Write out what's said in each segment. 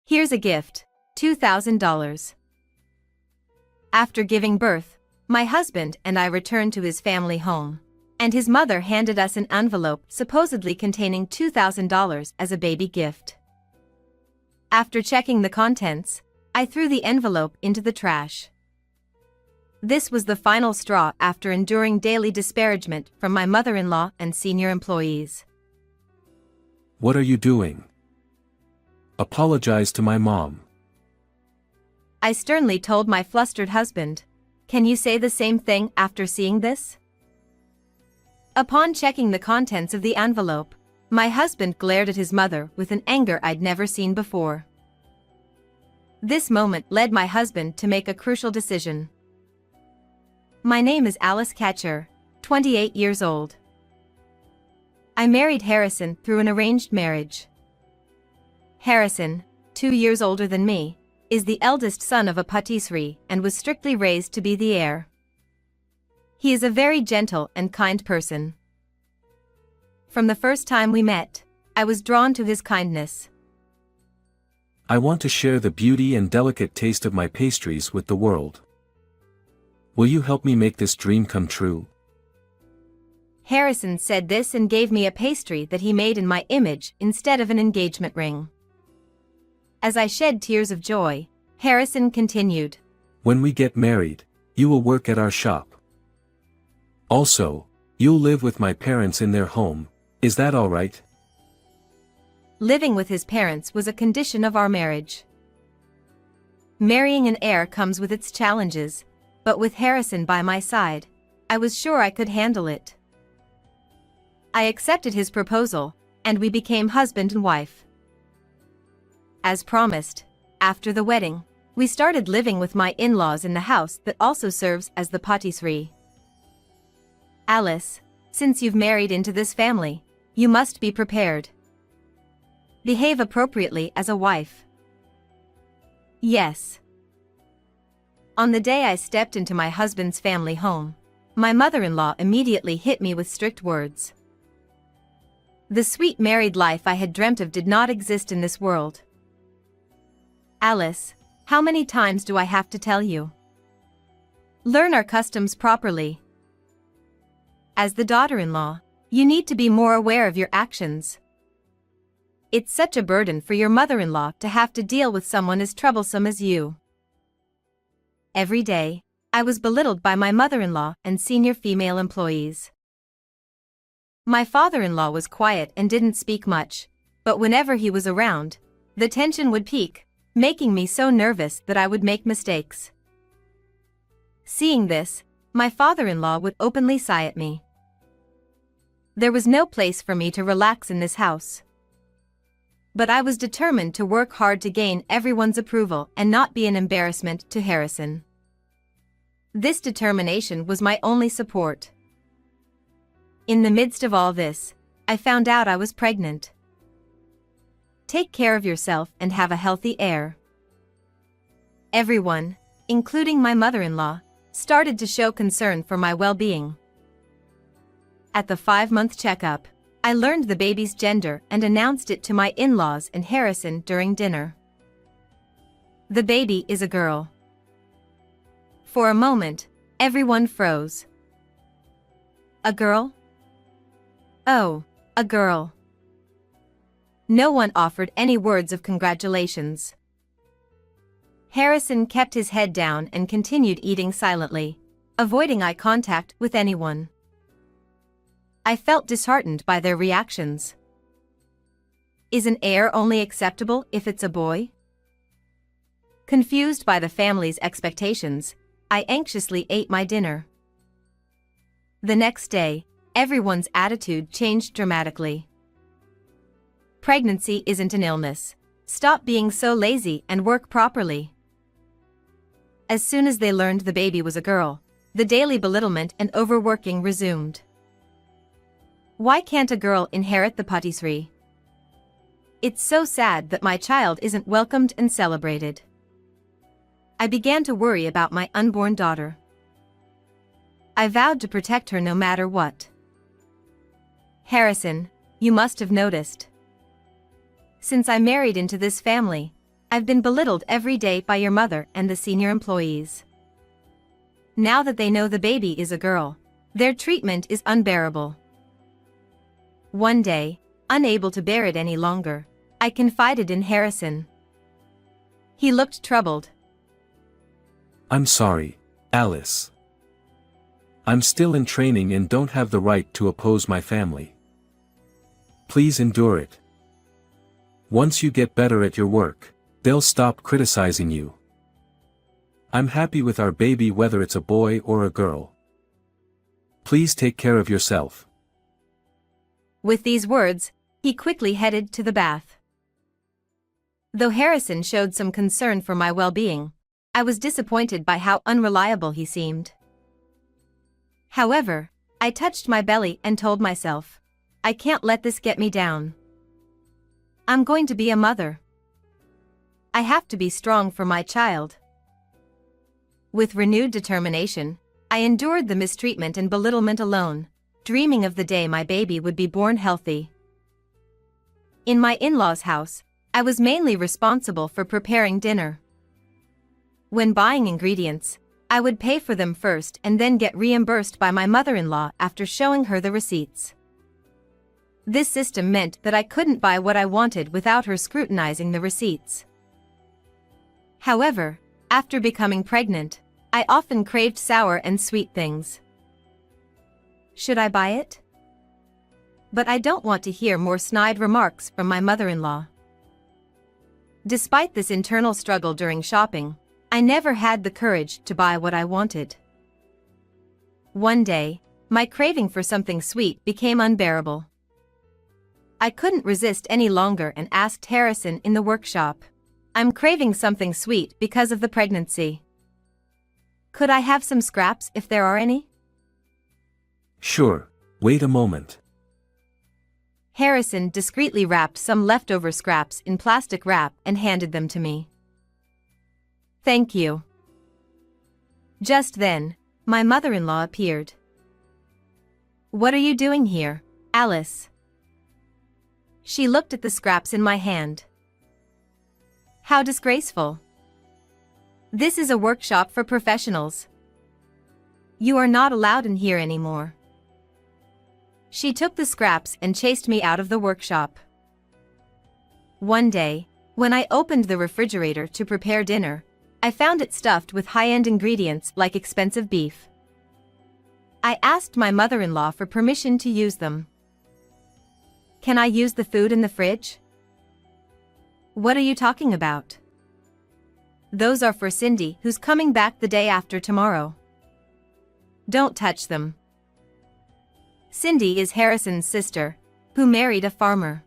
Here's a gift, $2,000. After giving birth, my husband and I returned to his family home, and his mother handed us an envelope supposedly containing $2,000 as a baby gift. After checking the contents, I threw the envelope into the trash. This was the final straw after enduring daily disparagement from my mother-in-law and senior employees. What are you doing? Apologize to my mom. I sternly told my flustered husband. Can you say the same thing after seeing this? Upon checking the contents of the envelope, my husband glared at his mother with an anger I'd never seen before. This moment led my husband to make a crucial decision. My name is Alice Catcher, 28 years old. I married Harrison through an arranged marriage. Harrison, 2 years older than me, is the eldest son of a patisserie and was strictly raised to be the heir. He is a very gentle and kind person. From the first time we met, I was drawn to his kindness. I want to share the beauty and delicate taste of my pastries with the world. Will you help me make this dream come true? Harrison said this and gave me a pastry that he made in my image instead of an engagement ring. As I shed tears of joy, Harrison continued. When we get married, you will work at our shop. Also, you'll live with my parents in their home, is that all right? Living with his parents was a condition of our marriage. Marrying an heir comes with its challenges, but with Harrison by my side, I was sure I could handle it. I accepted his proposal, and we became husband and wife. As promised, after the wedding, we started living with my in-laws in the house that also serves as the patisserie. Alice, since you've married into this family, you must be prepared. Behave appropriately as a wife. Yes. On the day I stepped into my husband's family home, my mother-in-law immediately hit me with strict words. The sweet married life I had dreamt of did not exist in this world. Alice, how many times do I have to tell you? Learn our customs properly. As the daughter-in-law, you need to be more aware of your actions. It's such a burden for your mother-in-law to have to deal with someone as troublesome as you. Every day, I was belittled by my mother-in-law and senior female employees. My father-in-law was quiet and didn't speak much, but whenever he was around, the tension would peak, making me so nervous that I would make mistakes. Seeing this, my father-in-law would openly sigh at me. There was no place for me to relax in this house. But I was determined to work hard to gain everyone's approval and not be an embarrassment to Harrison. This determination was my only support. In the midst of all this, I found out I was pregnant. Take care of yourself and have a healthy heir. Everyone, including my mother-in-law, started to show concern for my well-being. At the 5-month checkup, I learned the baby's gender and announced it to my in-laws and Harrison during dinner. The baby is a girl. For a moment, everyone froze. A girl? Oh, a girl. No one offered any words of congratulations. Harrison kept his head down and continued eating silently, avoiding eye contact with anyone. I felt disheartened by their reactions. Is an heir only acceptable if it's a boy? Confused by the family's expectations, I anxiously ate my dinner. The next day, everyone's attitude changed dramatically. Pregnancy isn't an illness. Stop being so lazy and work properly. As soon as they learned the baby was a girl, the daily belittlement and overworking resumed. Why can't a girl inherit the patisserie? It's so sad that my child isn't welcomed and celebrated. I began to worry about my unborn daughter. I vowed to protect her no matter what. Harrison, you must have noticed. Since I married into this family, I've been belittled every day by your mother and the senior employees. Now that they know the baby is a girl, their treatment is unbearable. One day, unable to bear it any longer, I confided in Harrison. He looked troubled. I'm sorry, Alice. I'm still in training and don't have the right to oppose my family. Please endure it. Once you get better at your work, they'll stop criticizing you. I'm happy with our baby whether it's a boy or a girl. Please take care of yourself. With these words, he quickly headed to the bath. Though Harrison showed some concern for my well-being, I was disappointed by how unreliable he seemed. However, I touched my belly and told myself, I can't let this get me down. I'm going to be a mother. I have to be strong for my child. With renewed determination, I endured the mistreatment and belittlement alone, dreaming of the day my baby would be born healthy. In my in-laws' house, I was mainly responsible for preparing dinner. When buying ingredients, I would pay for them first and then get reimbursed by my mother-in-law after showing her the receipts. This system meant that I couldn't buy what I wanted without her scrutinizing the receipts. However, after becoming pregnant, I often craved sour and sweet things. Should I buy it? But I don't want to hear more snide remarks from my mother-in-law. Despite this internal struggle during shopping, I never had the courage to buy what I wanted. One day, my craving for something sweet became unbearable. I couldn't resist any longer and asked Harrison in the workshop, I'm craving something sweet because of the pregnancy. Could I have some scraps if there are any? Sure, wait a moment. Harrison discreetly wrapped some leftover scraps in plastic wrap and handed them to me. Thank you. Just then, my mother-in-law appeared. What are you doing here, Alice? She looked at the scraps in my hand. How disgraceful. This is a workshop for professionals. You are not allowed in here anymore. She took the scraps and chased me out of the workshop. One day, when I opened the refrigerator to prepare dinner, I found it stuffed with high-end ingredients like expensive beef. I asked my mother-in-law for permission to use them. Can I use the food in the fridge? What are you talking about? Those are for Cindy, who's coming back the day after tomorrow. Don't touch them. Cindy is Harrison's sister, who married a farmer.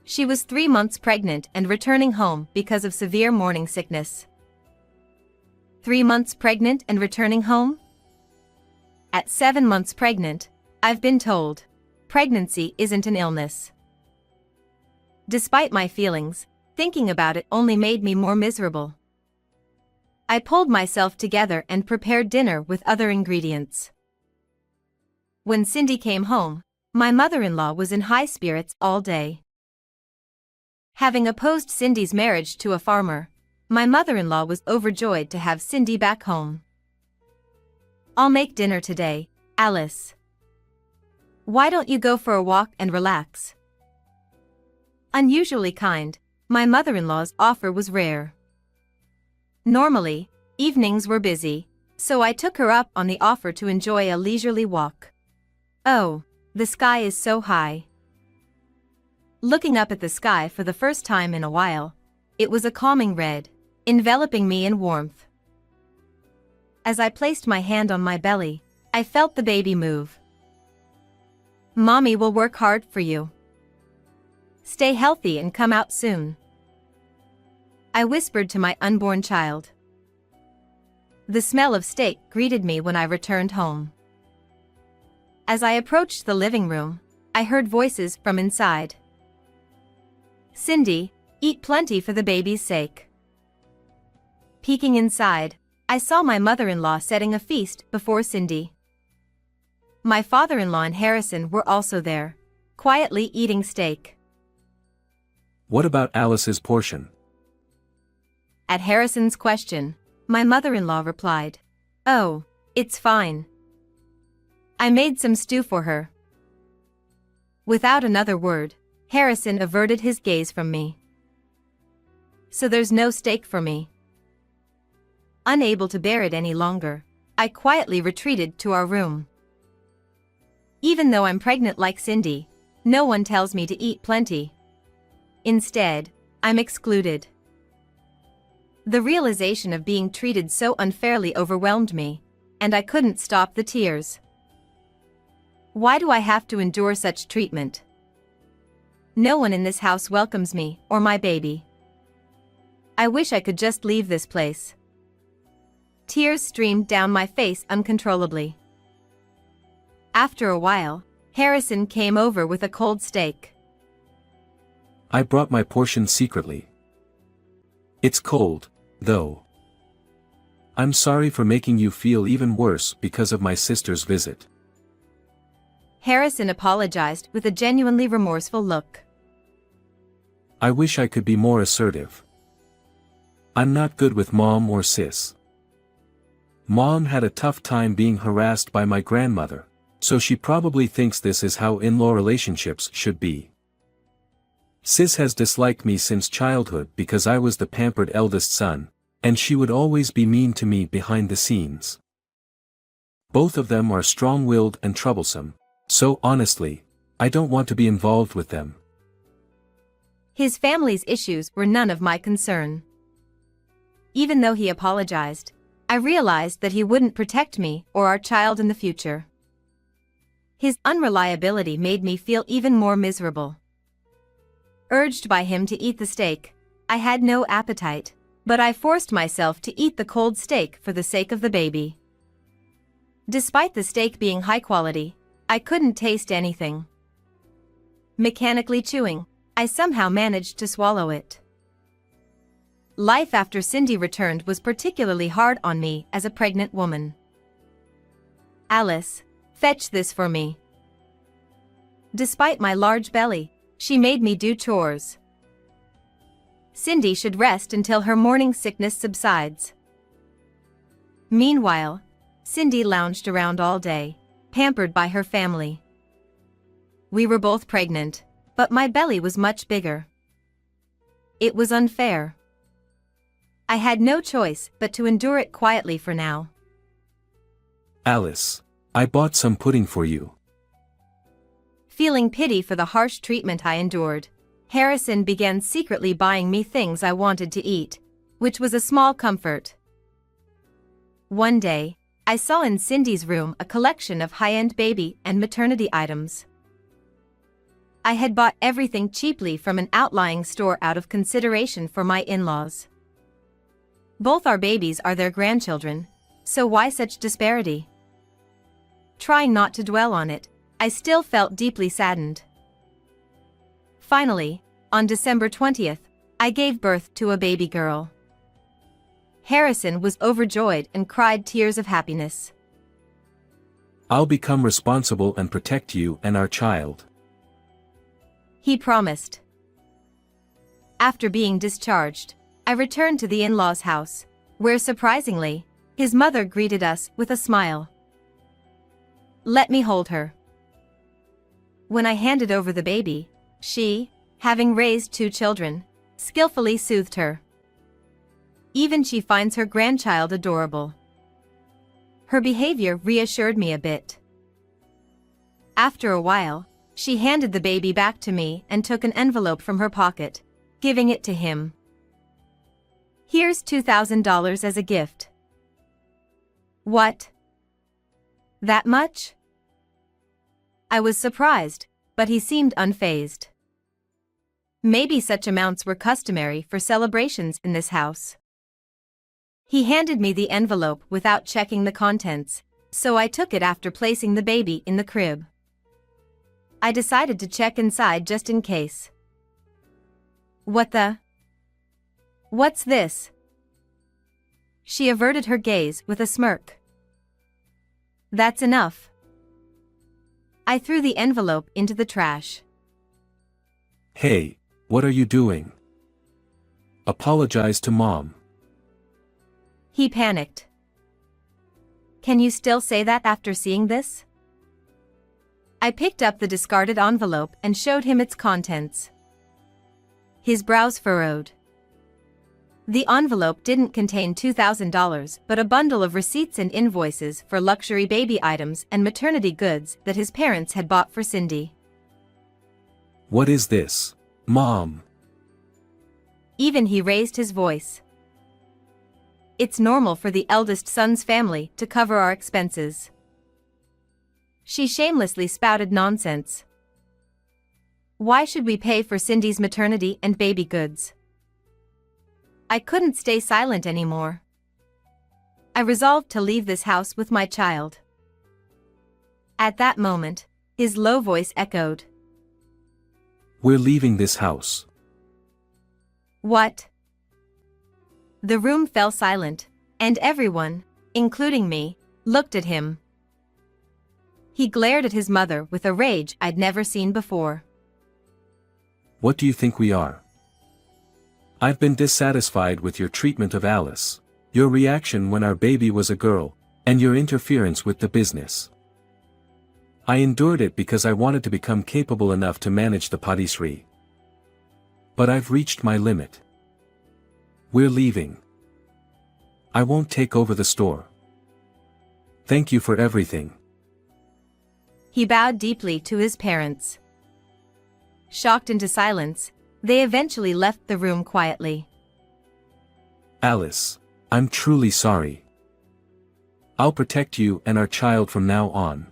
She was 3 months pregnant and returning home because of severe morning sickness. 3 months pregnant and returning home? At 7 months pregnant, I've been told, pregnancy isn't an illness. Despite my feelings, thinking about it only made me more miserable. I pulled myself together and prepared dinner with other ingredients. When Cindy came home, my mother-in-law was in high spirits all day. Having opposed Cindy's marriage to a farmer, my mother-in-law was overjoyed to have Cindy back home. I'll make dinner today, Alice. Why don't you go for a walk and relax? Unusually kind, my mother-in-law's offer was rare. Normally, evenings were busy, so I took her up on the offer to enjoy a leisurely walk. Oh, the sky is so high. Looking up at the sky for the first time in a while, it was a calming red, enveloping me in warmth. As I placed my hand on my belly, I felt the baby move. Mommy will work hard for you. Stay healthy and come out soon. I whispered to my unborn child. The smell of steak greeted me when I returned home. As I approached the living room, I heard voices from inside. Cindy, eat plenty for the baby's sake. Peeking inside, I saw my mother-in-law setting a feast before Cindy. My father-in-law and Harrison were also there, quietly eating steak. What about Alice's portion? At Harrison's question, my mother-in-law replied, "Oh, it's fine. I made some stew for her." Without another word, Harrison averted his gaze from me. "So there's no steak for me." Unable to bear it any longer, I quietly retreated to our room. Even though I'm pregnant like Cindy, no one tells me to eat plenty. Instead, I'm excluded. The realization of being treated so unfairly overwhelmed me, and I couldn't stop the tears. Why do I have to endure such treatment? No one in this house welcomes me or my baby. I wish I could just leave this place. Tears streamed down my face uncontrollably. After a while, Harrison came over with a cold steak. I brought my portion secretly. It's cold, though. I'm sorry for making you feel even worse because of my sister's visit. Harrison apologized with a genuinely remorseful look. I wish I could be more assertive. I'm not good with mom or sis. Mom had a tough time being harassed by my grandmother, so she probably thinks this is how in-law relationships should be. Sis has disliked me since childhood because I was the pampered eldest son, and she would always be mean to me behind the scenes. Both of them are strong-willed and troublesome, so honestly, I don't want to be involved with them. His family's issues were none of my concern. Even though he apologized, I realized that he wouldn't protect me or our child in the future. His unreliability made me feel even more miserable. Urged by him to eat the steak, I had no appetite, but I forced myself to eat the cold steak for the sake of the baby. Despite the steak being high quality, I couldn't taste anything. Mechanically chewing, I somehow managed to swallow it. Life after Cindy returned was particularly hard on me as a pregnant woman. "Alice, fetch this for me." Despite my large belly, she made me do chores. Cindy should rest until her morning sickness subsides. Meanwhile, Cindy lounged around all day, pampered by her family. We were both pregnant, but my belly was much bigger. It was unfair. I had no choice but to endure it quietly for now. Alice, I bought some pudding for you. Feeling pity for the harsh treatment I endured, Harrison began secretly buying me things I wanted to eat, which was a small comfort. One day, I saw in Cindy's room a collection of high-end baby and maternity items. I had bought everything cheaply from an outlying store out of consideration for my in-laws. Both our babies are their grandchildren, so why such disparity? Trying not to dwell on it, I still felt deeply saddened. Finally, on December 20th, I gave birth to a baby girl. Harrison was overjoyed and cried tears of happiness. I'll become responsible and protect you and our child. He promised. After being discharged, I returned to the in-laws' house, where surprisingly, his mother greeted us with a smile. "Let me hold her." When I handed over the baby, she, having raised 2 children, skillfully soothed her. Even she finds her grandchild adorable. Her behavior reassured me a bit. After a while, she handed the baby back to me and took an envelope from her pocket, giving it to him. "Here's $2,000 as a gift." "What? That much?" I was surprised, but he seemed unfazed. Maybe such amounts were customary for celebrations in this house. He handed me the envelope without checking the contents, so I took it after placing the baby in the crib. I decided to check inside just in case. What's this?" She averted her gaze with a smirk. "That's enough." I threw the envelope into the trash. Hey, what are you doing? Apologize to mom. He panicked. Can you still say that after seeing this? I picked up the discarded envelope and showed him its contents. His brows furrowed. The envelope didn't contain $2,000 but a bundle of receipts and invoices for luxury baby items and maternity goods that his parents had bought for Cindy. What is this, Mom? Even he raised his voice. It's normal for the eldest son's family to cover our expenses. She shamelessly spouted nonsense. Why should we pay for Cindy's maternity and baby goods? I couldn't stay silent anymore. I resolved to leave this house with my child. At that moment, his low voice echoed. We're leaving this house. What? The room fell silent, and everyone, including me, looked at him. He glared at his mother with a rage I'd never seen before. What do you think we are? I've been dissatisfied with your treatment of Alice, your reaction when our baby was a girl, and your interference with the business. I endured it because I wanted to become capable enough to manage the patisserie. But I've reached my limit. We're leaving. I won't take over the store. Thank you for everything. He bowed deeply to his parents. Shocked into silence, they eventually left the room quietly. Alice, I'm truly sorry. I'll protect you and our child from now on.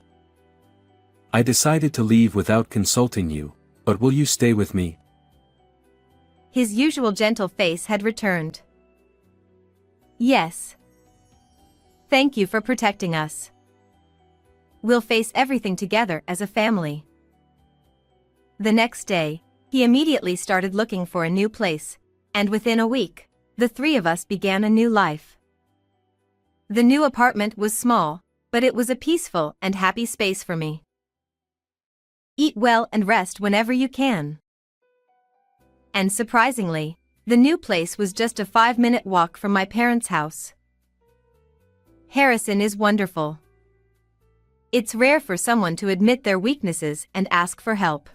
I decided to leave without consulting you, but will you stay with me? His usual gentle face had returned. Yes. Thank you for protecting us. We'll face everything together as a family. The next day, he immediately started looking for a new place, and within a week, the three of us began a new life. The new apartment was small, but it was a peaceful and happy space for me. Eat well and rest whenever you can. And surprisingly, the new place was just a 5-minute walk from my parents' house. Harrison is wonderful. It's rare for someone to admit their weaknesses and ask for help.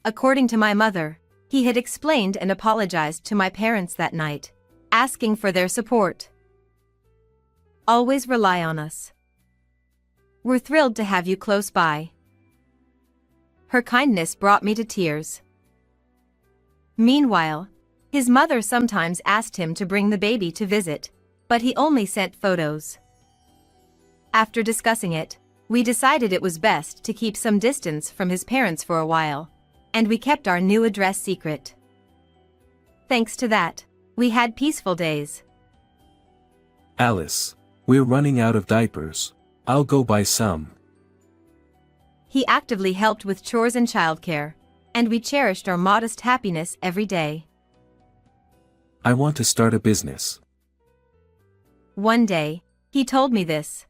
According to my mother, he had explained and apologized to my parents that night, asking for their support. Always rely on us. We're thrilled to have you close by. Her kindness brought me to tears. Meanwhile, his mother sometimes asked him to bring the baby to visit, but he only sent photos. After discussing it, we decided it was best to keep some distance from his parents for a while, and we kept our new address secret. Thanks to that, we had peaceful days. Alice, we're running out of diapers. I'll go buy some. He actively helped with chores and childcare, and we cherished our modest happiness every day. I want to start a business. One day, he told me this.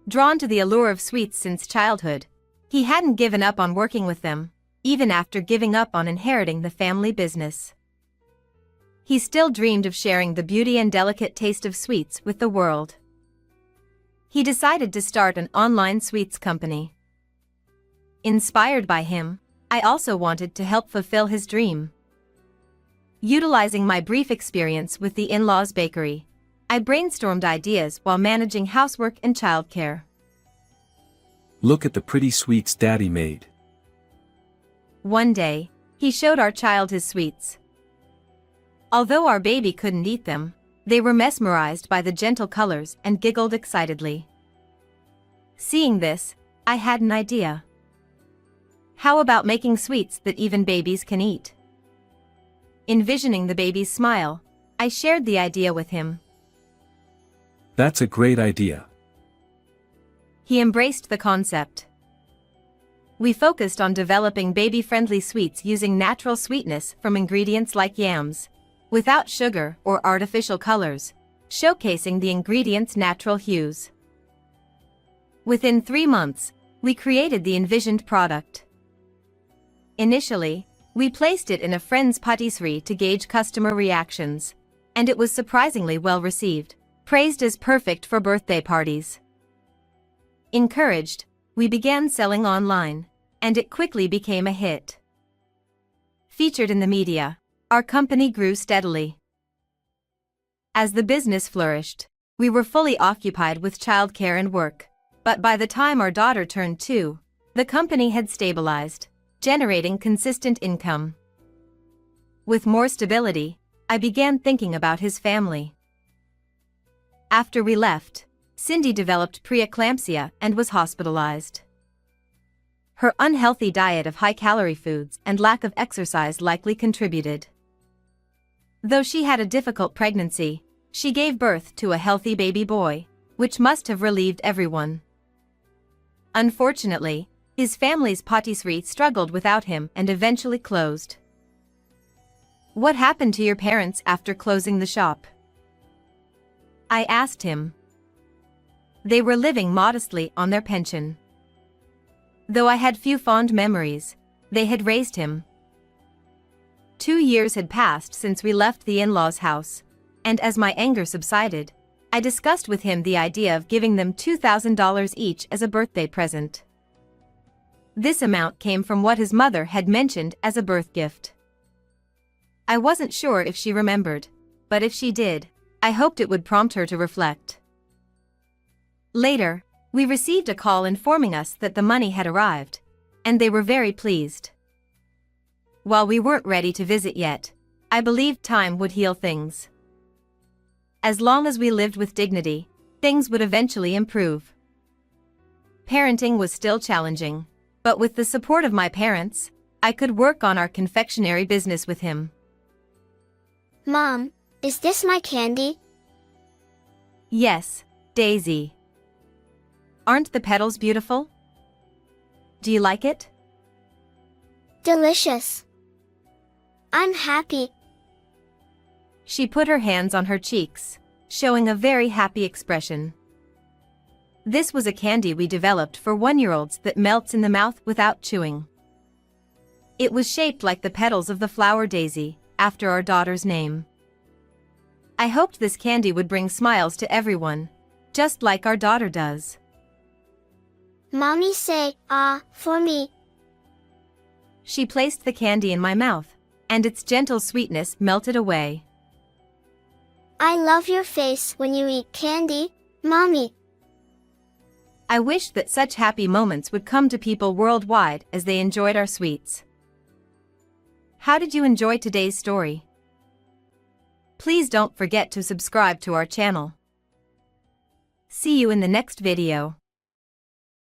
Drawn to the allure of sweets since childhood, he hadn't given up on working with them, even after giving up on inheriting the family business. He still dreamed of sharing the beauty and delicate taste of sweets with the world. He decided to start an online sweets company. Inspired by him, I also wanted to help fulfill his dream. Utilizing my brief experience with the in-laws bakery, I brainstormed ideas while managing housework and childcare. Look at the pretty sweets Daddy made. One day, he showed our child his sweets. Although our baby couldn't eat them, they were mesmerized by the gentle colors and giggled excitedly. Seeing this, I had an idea. How about making sweets that even babies can eat? Envisioning the baby's smile, I shared the idea with him. That's a great idea. He embraced the concept. We focused on developing baby-friendly sweets using natural sweetness from ingredients like yams, without sugar or artificial colors, showcasing the ingredients' natural hues. Within 3 months, we created the envisioned product. Initially, we placed it in a friend's patisserie to gauge customer reactions, and it was surprisingly well received, praised as perfect for birthday parties. Encouraged, we began selling online, and it quickly became a hit. Featured in the media, our company grew steadily. As the business flourished, we were fully occupied with childcare and work, but by the time our daughter turned 2, the company had stabilized, generating consistent income. With more stability, I began thinking about his family. After we left, Cindy developed preeclampsia and was hospitalized. Her unhealthy diet of high-calorie foods and lack of exercise likely contributed. Though she had a difficult pregnancy, she gave birth to a healthy baby boy, which must have relieved everyone. Unfortunately, his family's patisserie struggled without him and eventually closed. What happened to your parents after closing the shop? I asked him. They were living modestly on their pension. Though I had few fond memories, they had raised him. 2 years had passed since we left the in-laws' house, and as my anger subsided, I discussed with him the idea of giving them $2,000 each as a birthday present. This amount came from what his mother had mentioned as a birth gift. I wasn't sure if she remembered, but if she did, I hoped it would prompt her to reflect. Later, we received a call informing us that the money had arrived, and they were very pleased. While we weren't ready to visit yet, I believed time would heal things. As long as we lived with dignity, things would eventually improve. Parenting was still challenging, but with the support of my parents, I could work on our confectionery business with him. Mom, is this my candy? Yes, Daisy. Aren't the petals beautiful? Do you like it? Delicious. I'm happy. She put her hands on her cheeks, showing a very happy expression. This was a candy we developed for 1-year-olds that melts in the mouth without chewing. It was shaped like the petals of the flower daisy, after our daughter's name. I hoped this candy would bring smiles to everyone, just like our daughter does. Mommy say, "Ah," for me. She placed the candy in my mouth, and its gentle sweetness melted away. I love your face when you eat candy, Mommy. I wished that such happy moments would come to people worldwide as they enjoyed our sweets. How did you enjoy today's story? Please don't forget to subscribe to our channel. See you in the next video.